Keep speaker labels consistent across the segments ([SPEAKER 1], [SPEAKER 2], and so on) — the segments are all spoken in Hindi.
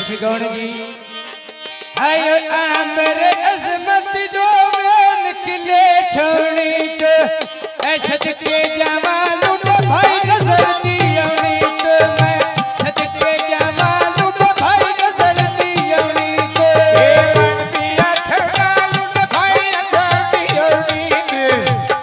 [SPEAKER 1] सिगौण जी आयो आमर अजमत जो में निकले छोड़ी तो ऐसे के जवान उठ भाई नजर दियौनी तो मैं सदके जवान उठ भाई नजर दियौनी तो
[SPEAKER 2] ए मन पिया ठगा लुट भाई नजर दियौनी तो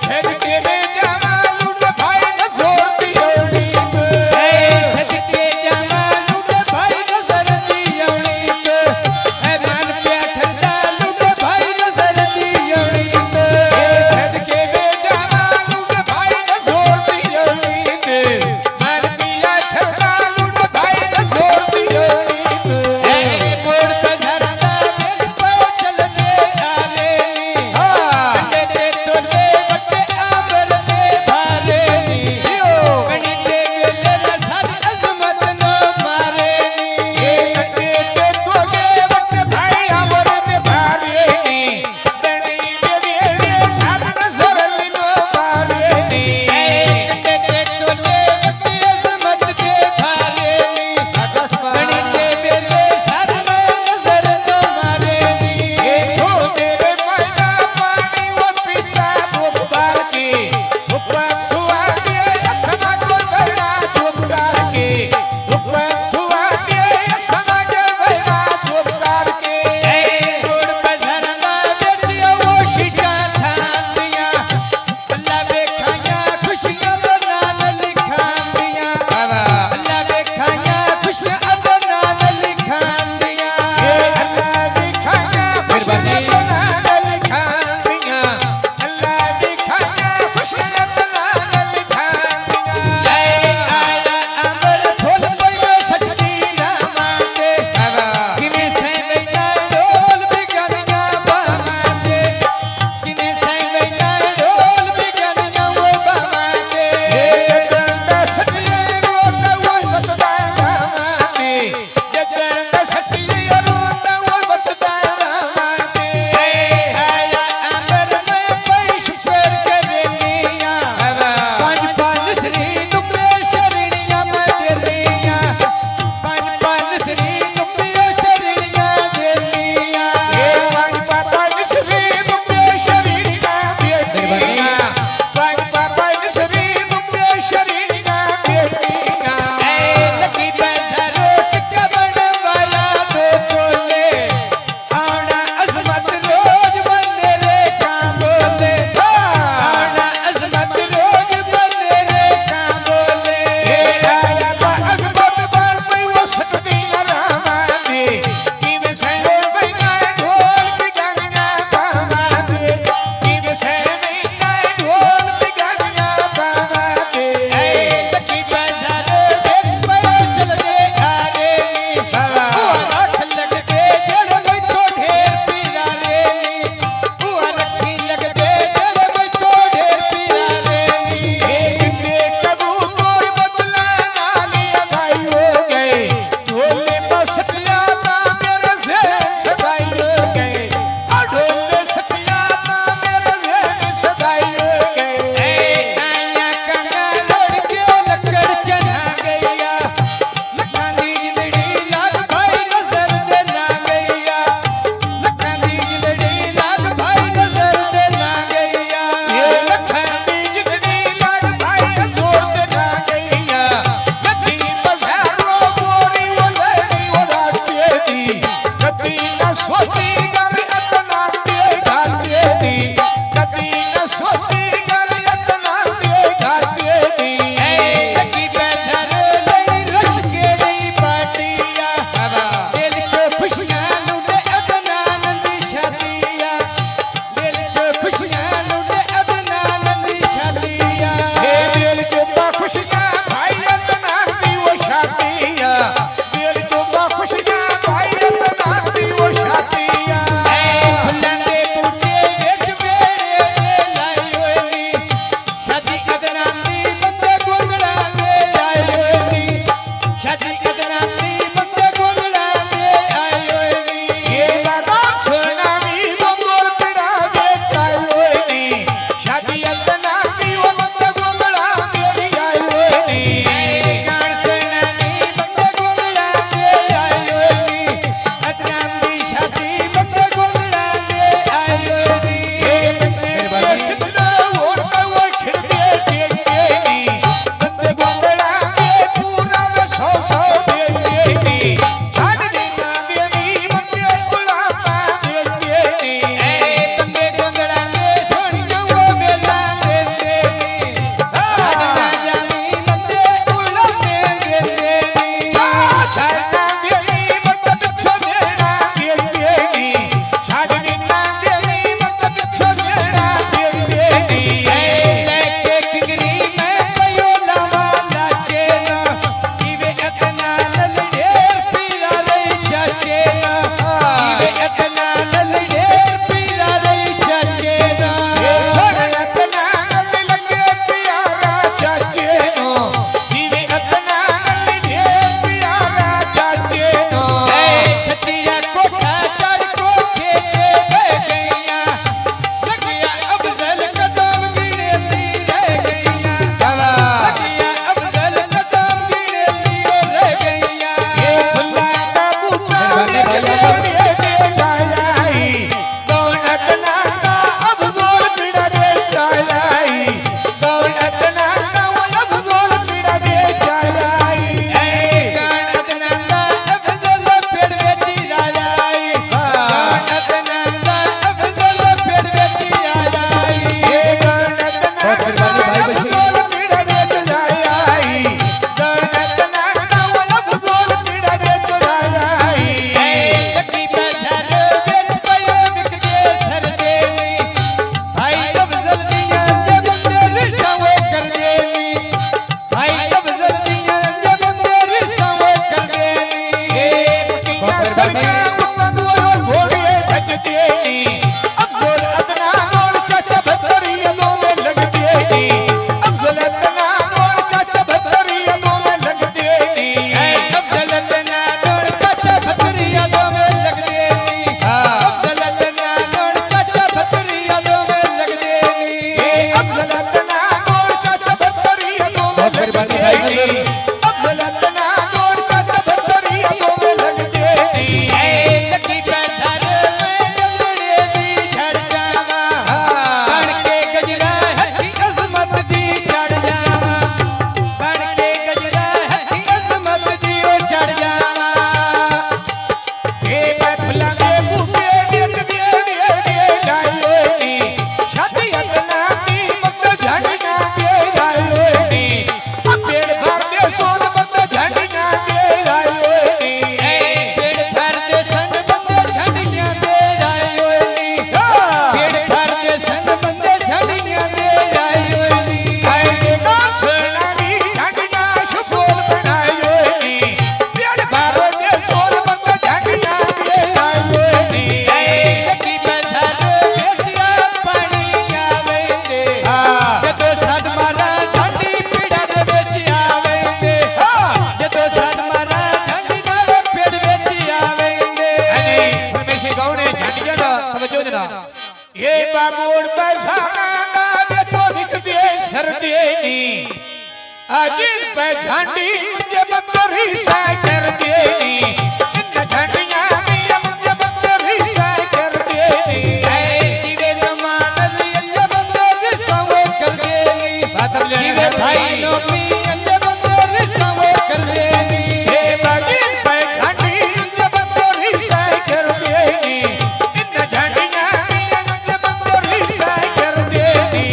[SPEAKER 2] सदके जवान उठ भाई नजर दियौनी तो
[SPEAKER 1] ए सदके जवान उठ भाई नजर दियौनी तो ए मन पिया ठगा लुट भाई नजर दियौनी तो
[SPEAKER 2] ए बाबूड़ पैसाना ना तो निक दे सर्दी नी अजिन पे झंडी मुझे बकरी सा कर देनी इन झंडियां में मुझे बकरी सा कर देनी
[SPEAKER 1] जीवे न मानल ये बंदर सवो कर देनी
[SPEAKER 2] बात ले
[SPEAKER 1] जीवे भाई नो मी ये बंदर सवो कर देनी
[SPEAKER 2] हे अजिन पे झंडी मुझे बकरी सा कर देनी इन झंडियां में मुझे बकरी सा कर देनी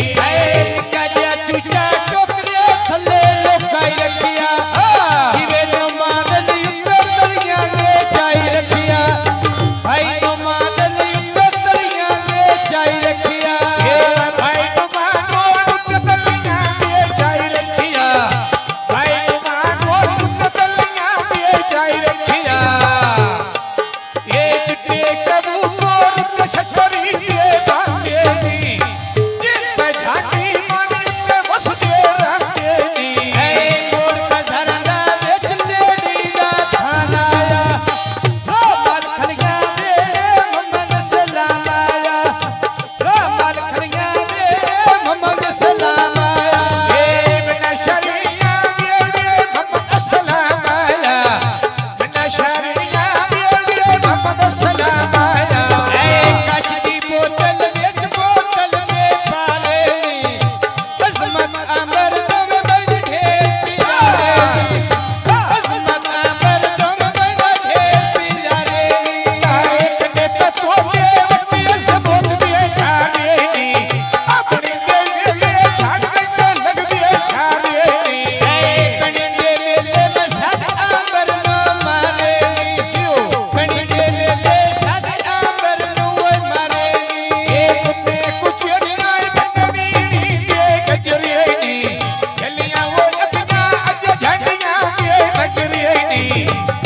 [SPEAKER 1] निका जा चूचा टोकरे थले लोकाई रखिया जीवे न मानल ये तलियां ने चाई रखिया भाई न मानल ये तलियां ने चाई रखिया
[SPEAKER 2] हे भाई तुमानो मुततलियां में चाई रखिया भाई तुमानो मुततलियां में चाई रखिया ये चिट्टे कबूतर कछरी दे बांधेनी जिन पे झाटी माने पे बस दे रखेनी
[SPEAKER 1] मोड़ का झरना बेच लेडी दा थाना आया रामल खलिया बेड़े मोहम्मद सलाम आया रामल खलिया बेड़े मोहम्मद सलाम आया
[SPEAKER 2] हे बिना शरणिया बेड़े मोहम्मद सलाम आया बिना शरणिया बेड़े मोहम्मद सलाम आया
[SPEAKER 1] कच दी बोतल बेच बोतल में पालेनी अजमत अमर दम बन ढेर पिलारेनी अजमत अमर दम बन ढेर पिलारेनी
[SPEAKER 2] एक ने तो देवती सबूत दिए खारेनी अपनी दिल में छाड़ के लग दिए छारेनी
[SPEAKER 1] बने दे मेले में सद आंबर नो मारेनी
[SPEAKER 2] क्यों
[SPEAKER 1] बने दे मेले सद आंबर नो मारेनी
[SPEAKER 2] एक ने कुछ नहीं बननी दे गजरेनी गलियां वो लखना अज झंडियां दे गजरेनी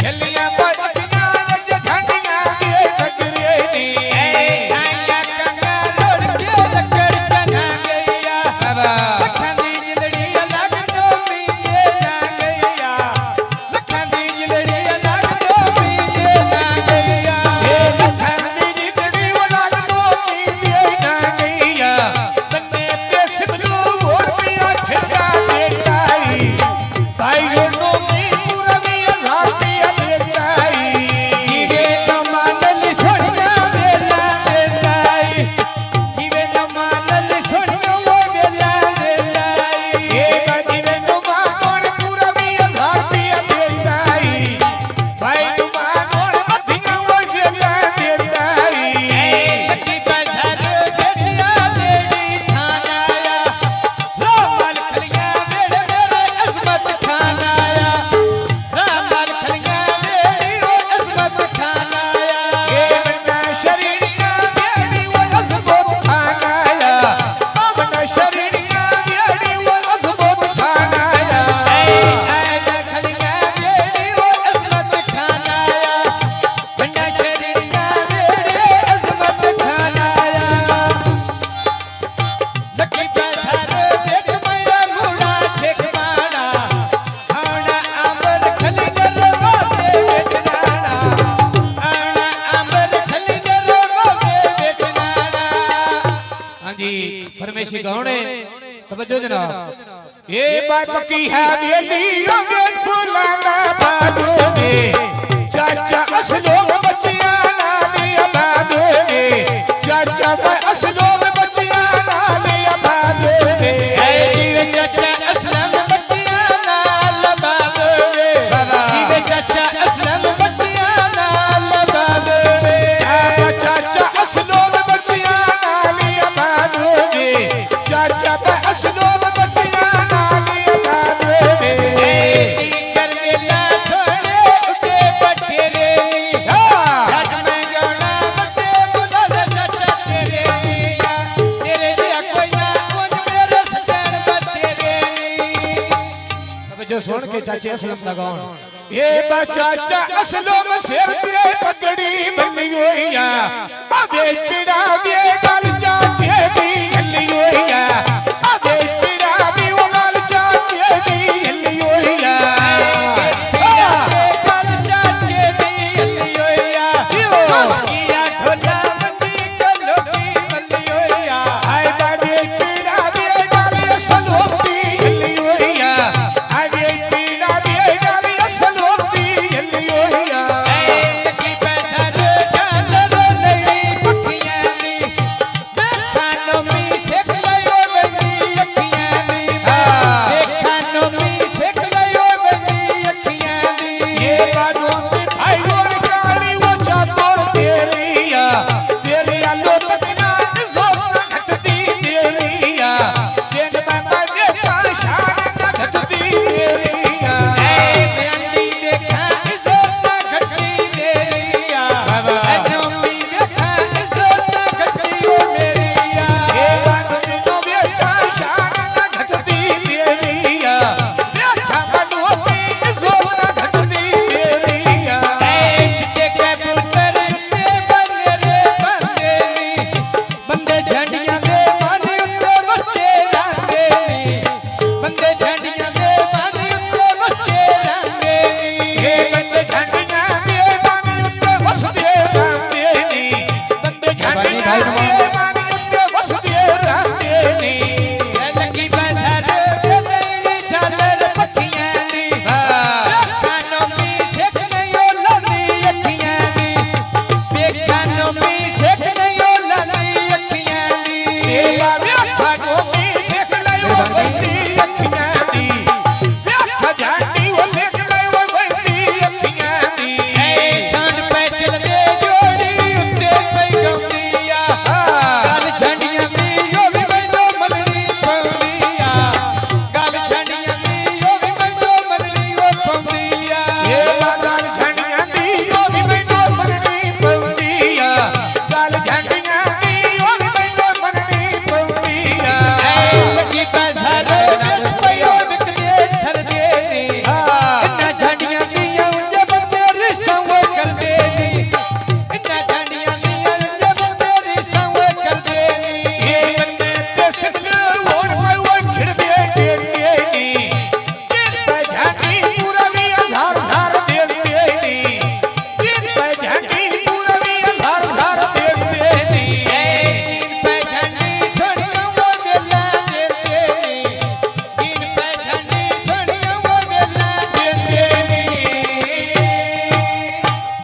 [SPEAKER 2] गलियां वो लखना अज झंडियां दे गजरेनी
[SPEAKER 1] आया कंगा रोड के लकड़ चना गया लखां दी जिंदड़ी अलग नो मीए ना गया लखां दी जिंदड़ी अलग नो मीए ना गया
[SPEAKER 2] ये लखन दी जिंदड़ी वाला तो नींदे ना गईया तन्ने पे सिमलू और पिया खिड़का देताई भाइयों नो में पूरा भी 1000 रुपया देताई
[SPEAKER 1] जीवे न मानल सोनिया बेला बेलाई जीवे न मानल सोनिया वो बेला बेलाई
[SPEAKER 2] ये बाजीरे नो मानों पूरा भी 1000 रुपया देताई भाई नो मानों मथिया वो देता देताई
[SPEAKER 1] लकी बाजार बेचिया लेडी थाना आया रामल खलिया बेड़े मेरे अजमत खान आया रामल खलिया बेड़ी वो अजमत खान आया
[SPEAKER 2] ये बन्ना शरीरिया बेड़ी वो अजमत खान आया बन्ना शरीरिया बेड़ी वो अजमत खान आया
[SPEAKER 1] आया खलिया बेड़ी वो अजमत खान आया बन्ना शरीरिया बेड़ी अजमत खान आया लकी बाजार बेच मेरा मुड़ा छेक माड़ा आना आंबर खलिया रोगो दे बेचनाना आना आंबर खलिया रोगो दे बेचनाना
[SPEAKER 2] हाँ जी फरमेशी कौन है तवज्जो जनाब ये बात की है बेली अंगद फुलाना बादो ने चाचा असलो बच्चिया ना लिया बादो ने चाचा असलो बच्चिया ना लिया बादो ने
[SPEAKER 1] जीवे चाचा असलम बच्चिया नाल बाबे जीवे चाचा असलम बच्चिया नाल बाबे
[SPEAKER 2] चाचा असलो बच्चिया ना लिया बादो ने चाचा असलो बच्चिया ना लिया बादो ने
[SPEAKER 1] कर मेला सोने उठे बटेरे नी जट में गौना बटे बुला चाचा तेरे निया तेरे दिया कोई ना उन मेरे सजन बतेरे नी
[SPEAKER 2] तब जो सुन के चाचे असलम लगाउन ये चाचा असलम सिर पे पगड़ी बनी हुई आ बेच पिड़ा दे गल चाची